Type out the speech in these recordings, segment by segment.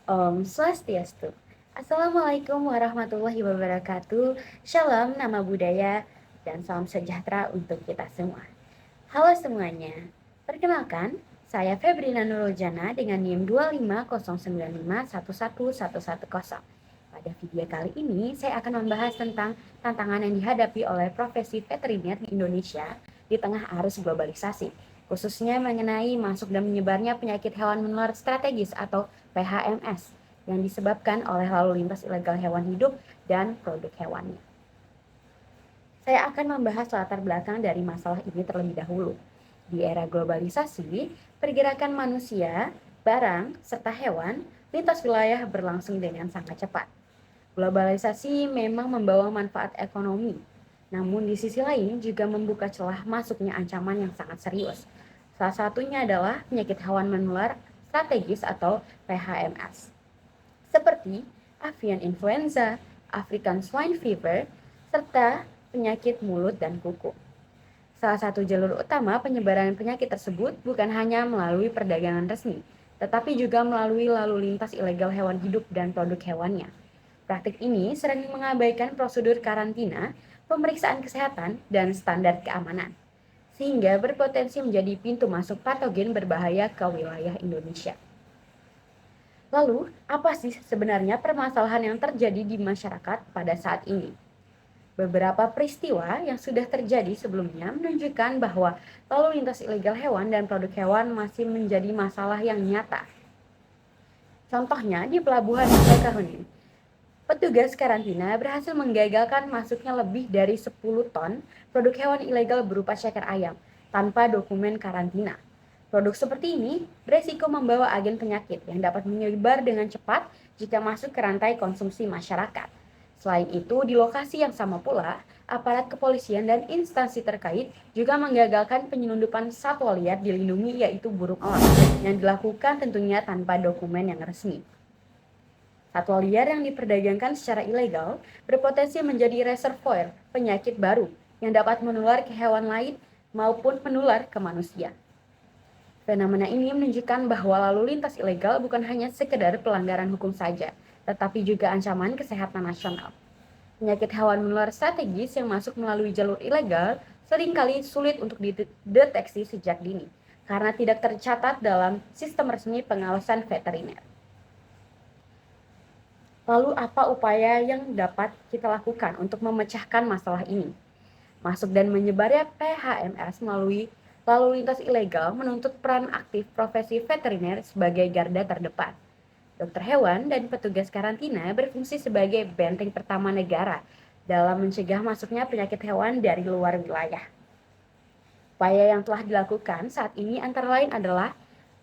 Om Swastiastu. Assalamualaikum warahmatullahi wabarakatuh. Shalom, nama budaya, dan salam sejahtera untuk kita semua. Halo semuanya, perkenalkan, saya Febrina Nuruljana dengan NIM 25095111110. Pada video kali ini, saya akan membahas tentang tantangan yang dihadapi oleh profesi veteriner di Indonesia di tengah arus globalisasi, khususnya mengenai masuk dan menyebarnya penyakit hewan menular strategis atau PHMS yang disebabkan oleh lalu lintas ilegal hewan hidup dan produk hewannya. Saya akan membahas latar belakang dari masalah ini terlebih dahulu. Di era globalisasi, pergerakan manusia, barang, serta hewan lintas wilayah berlangsung dengan sangat cepat. Globalisasi memang membawa manfaat ekonomi, namun di sisi lain juga membuka celah masuknya ancaman yang sangat serius. Salah satunya adalah penyakit hewan menular strategis atau PHMS, seperti avian influenza, African swine fever, serta penyakit mulut dan kuku. Salah satu jalur utama penyebaran penyakit tersebut bukan hanya melalui perdagangan resmi, tetapi juga melalui lalu lintas ilegal hewan hidup dan produk hewannya. Praktik ini sering mengabaikan prosedur karantina, pemeriksaan kesehatan, dan standar keamanan, sehingga berpotensi menjadi pintu masuk patogen berbahaya ke wilayah Indonesia. Lalu, apa sih sebenarnya permasalahan yang terjadi di masyarakat pada saat ini? Beberapa peristiwa yang sudah terjadi sebelumnya menunjukkan bahwa lalu lintas ilegal hewan dan produk hewan masih menjadi masalah yang nyata. Contohnya di Pelabuhan Bakahuni, petugas karantina berhasil menggagalkan masuknya lebih dari 10 ton produk hewan ilegal berupa ceker ayam tanpa dokumen karantina. Produk seperti ini beresiko membawa agen penyakit yang dapat menyebar dengan cepat jika masuk ke rantai konsumsi masyarakat. Selain itu, di lokasi yang sama pula, aparat kepolisian dan instansi terkait juga menggagalkan penyelundupan satwa liar dilindungi yaitu burung elang yang dilakukan tentunya tanpa dokumen yang resmi. Satwa liar yang diperdagangkan secara ilegal berpotensi menjadi reservoir penyakit baru yang dapat menular ke hewan lain maupun menular ke manusia. Fenomena ini menunjukkan bahwa lalu lintas ilegal bukan hanya sekedar pelanggaran hukum saja, tetapi juga ancaman kesehatan nasional. Penyakit hewan menular strategis yang masuk melalui jalur ilegal seringkali sulit untuk dideteksi sejak dini karena tidak tercatat dalam sistem resmi pengawasan veteriner. Lalu apa upaya yang dapat kita lakukan untuk memecahkan masalah ini? Masuk dan menyebarnya PHMS melalui lalu lintas ilegal menuntut peran aktif profesi veteriner sebagai garda terdepan. Dokter hewan dan petugas karantina berfungsi sebagai benteng pertama negara dalam mencegah masuknya penyakit hewan dari luar wilayah. Upaya yang telah dilakukan saat ini antara lain adalah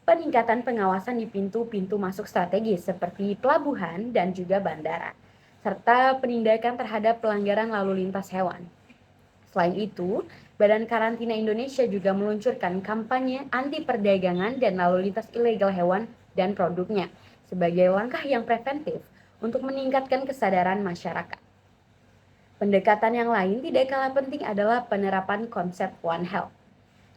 peningkatan pengawasan di pintu-pintu masuk strategis seperti pelabuhan dan juga bandara, serta penindakan terhadap pelanggaran lalu lintas hewan. Selain itu, Badan Karantina Indonesia juga meluncurkan kampanye anti perdagangan dan lalu lintas ilegal hewan dan produknya sebagai langkah yang preventif untuk meningkatkan kesadaran masyarakat. Pendekatan yang lain tidak kalah penting adalah penerapan konsep One Health,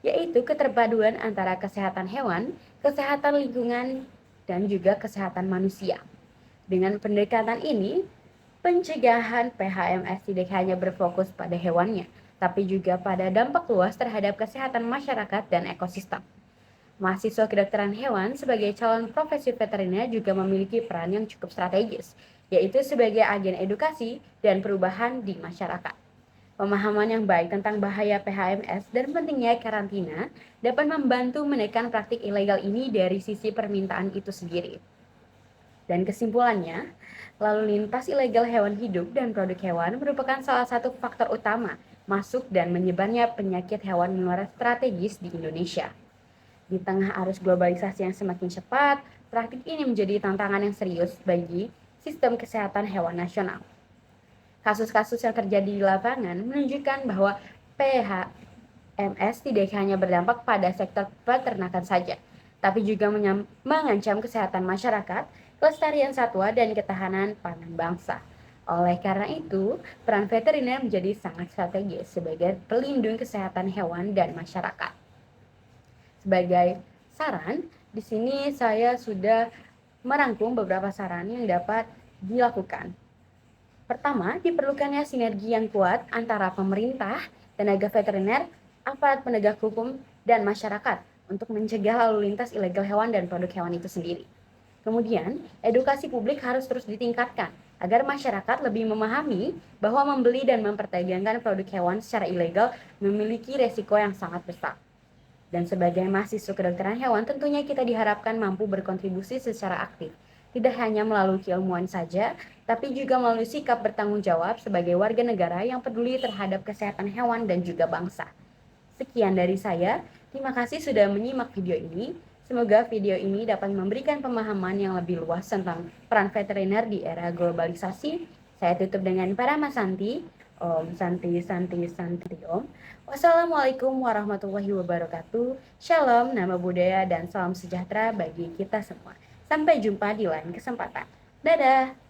yaitu keterpaduan antara kesehatan hewan, kesehatan lingkungan, dan juga kesehatan manusia. Dengan pendekatan ini, pencegahan PHMS tidak hanya berfokus pada hewannya, tapi juga pada dampak luas terhadap kesehatan masyarakat dan ekosistem. Mahasiswa kedokteran hewan sebagai calon profesi veteriner juga memiliki peran yang cukup strategis, yaitu sebagai agen edukasi dan perubahan di masyarakat. Pemahaman yang baik tentang bahaya PHMS dan pentingnya karantina dapat membantu menekan praktik ilegal ini dari sisi permintaan itu sendiri. Dan kesimpulannya, lalu lintas ilegal hewan hidup dan produk hewan merupakan salah satu faktor utama masuk dan menyebarnya penyakit hewan menular strategis di Indonesia. Di tengah arus globalisasi yang semakin cepat, praktik ini menjadi tantangan yang serius bagi sistem kesehatan hewan nasional. Kasus-kasus yang terjadi di lapangan menunjukkan bahwa PHMS tidak hanya berdampak pada sektor peternakan saja, tapi juga mengancam kesehatan masyarakat, kelestarian satwa, dan ketahanan pangan bangsa. Oleh karena itu, peran veteriner menjadi sangat strategis sebagai pelindung kesehatan hewan dan masyarakat. Sebagai saran, di sini saya sudah merangkum beberapa saran yang dapat dilakukan. Pertama, diperlukannya sinergi yang kuat antara pemerintah, tenaga veteriner, aparat penegak hukum, dan masyarakat untuk mencegah lalu lintas ilegal hewan dan produk hewan itu sendiri. Kemudian, edukasi publik harus terus ditingkatkan agar masyarakat lebih memahami bahwa membeli dan memperdagangkan produk hewan secara ilegal memiliki resiko yang sangat besar. Dan sebagai mahasiswa kedokteran hewan, tentunya kita diharapkan mampu berkontribusi secara aktif, tidak hanya melalui keilmuan saja, tapi juga melalui sikap bertanggung jawab sebagai warga negara yang peduli terhadap kesehatan hewan dan juga bangsa. Sekian dari saya, terima kasih sudah menyimak video ini. Semoga video ini dapat memberikan pemahaman yang lebih luas tentang peran veteriner di era globalisasi. Saya tutup dengan Paramasanti. Om Santi Santi Santi Om. Wassalamualaikum warahmatullahi wabarakatuh. Shalom, nama budaya dan salam sejahtera bagi kita semua. Sampai jumpa di lain kesempatan. Dadah.